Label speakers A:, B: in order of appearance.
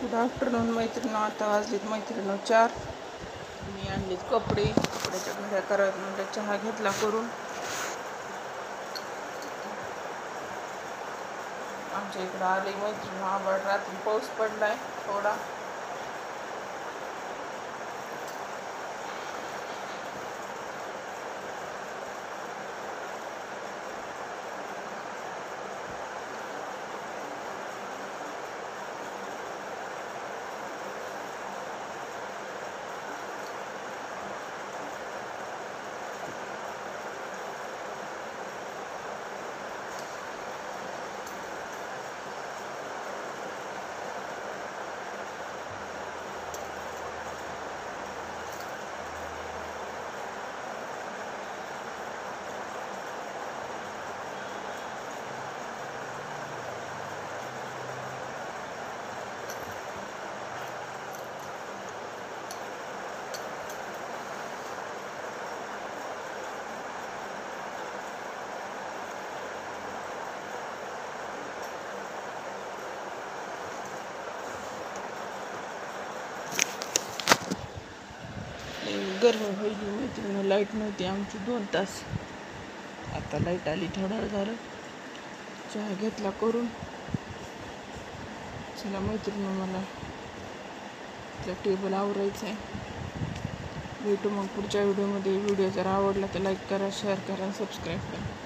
A: Good afternoon मैत्रिणी. आता वाजलेत मैत्रिणी 4. मी आणलीत कपड्याच्या घड्या करायला म्हणजे चहा घेतला करून. आमच्या इकडं आले मैत्रिणी आभाळ. रात्री पाऊस पडलाय थोडा. गरमी व्हायची मैत्रिणी. लाईट नव्हती आमची 2 तास. आता लाईट आली. थोडा वेळ झालं. चहा घेतला करून. चला मैत्रिणी मला टेबल आवरायचं आहे. भेटू मग पुढच्या व्हिडिओमध्ये. व्हिडिओ जर आवडला तर लाईक करा, शेअर करा, सबस्क्राईब करा.